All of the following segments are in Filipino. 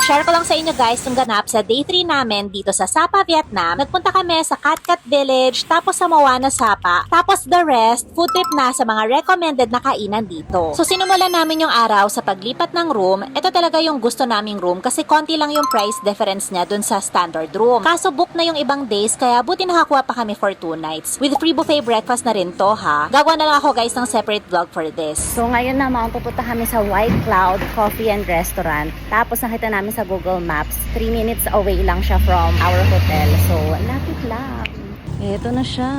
share ko lang sa inyo guys yung ganap sa day 3 namin dito sa Sapa, Vietnam. Nagpunta kami sa Cat Cat Village, tapos sa Moana Sapa, tapos the rest, food trip na sa mga recommended na kainan dito. So sinumulan namin yung araw sa paglipat ng room. Ito talaga yung gusto naming room kasi konti lang yung price difference niya dun sa standard room. Kaso book na yung ibang days kaya buti nakakuha pa kami for 2 nights. With free buffet breakfast na rin to ha. Gagawa na lang ako guys ng separate vlog for this. So ngayon naman pupunta kami sa White Cloud Coffee and Restaurant. Tapos nakita namin sa Google Maps, 3 minutes away lang siya from our hotel. So lapit lang. Ito na siya.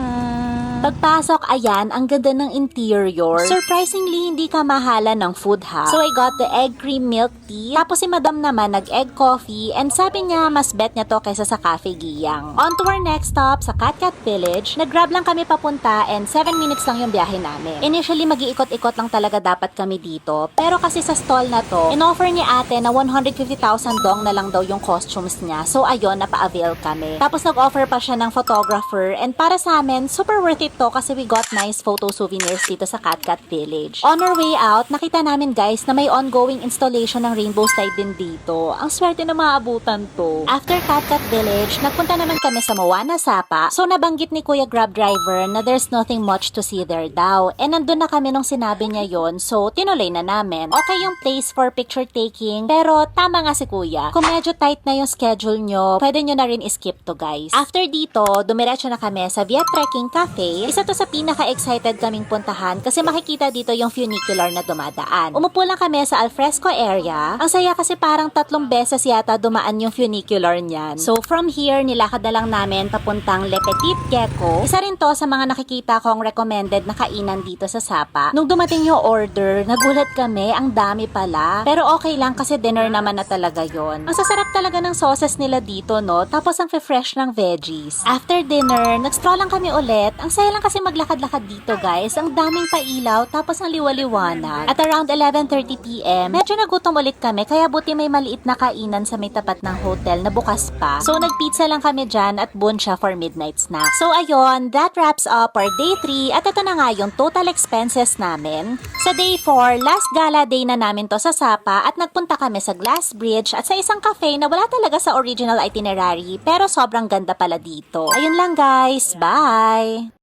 Pagpasok, ayan, ang ganda ng interior. Surprisingly, hindi ka mahala ng food ha. So I got the egg cream milk tea. Tapos si madam naman nag-egg coffee. And sabi niya, mas bet niya to kaysa sa Cafe Giyang. On to our next stop sa Cat Cat Village. Nag-grab lang kami papunta and 7 minutes lang yung biyahe namin. Initially, mag-iikot-ikot lang talaga dapat kami dito. Pero kasi sa stall na to, in-offer ni ate na 150,000 dong na lang daw yung costumes niya. So ayun, napa-avail kami. Tapos nag-offer pa siya ng photographer. And para sa amin, super worth it to kasi we got nice photo souvenirs dito sa Cat Cat Village. On our way out, nakita namin guys na may ongoing installation ng rainbow slide din dito. Ang swerte na maabutan to. After Cat Cat Village, nagpunta naman kami sa Moana Sapa. So nabanggit ni Kuya Grab Driver na there's nothing much to see there daw. And nandun na kami nung sinabi niya yon, so tinuloy na namin. Okay yung place for picture taking, pero tama nga si Kuya. Kung medyo tight na yung schedule nyo, pwede nyo na rin skip to guys. After dito, dumiretso na kami sa Viet Trekking Cafe. Isa to sa pinaka-excited kaming puntahan kasi makikita dito yung funicular na dumadaan. Umupo lang kami sa alfresco area. Ang saya kasi parang 3 beses yata dumaan yung funicular niyan. So from here, nilakad na lang namin papuntang Le Petit Gecko. Isa rin to sa mga nakikita kong recommended na kainan dito sa Sapa. Nung dumating yung order, nagulat kami, ang dami pala. Pero okay lang kasi dinner naman na talaga yon. Ang sasarap talaga ng sauces nila dito, no? Tapos ang fresh ng veggies. After dinner, nag-stroll lang kami ulit. Ang saya lang kasi maglakad-lakad dito guys. Ang daming pailaw tapos ang liwaliwanag. At around 11:30 PM, medyo nagutom ulit kami kaya buti may maliit na kainan sa may tapat ng hotel na bukas pa. So nagpizza lang kami dyan at buncha for midnight snack. So ayun, that wraps up our day 3 at ito na nga yung total expenses namin. Sa day 4, last gala day na namin to sa Sapa at nagpunta kami sa Glass Bridge at sa isang cafe na wala talaga sa original itinerary pero sobrang ganda pala dito. Ayun lang guys, bye!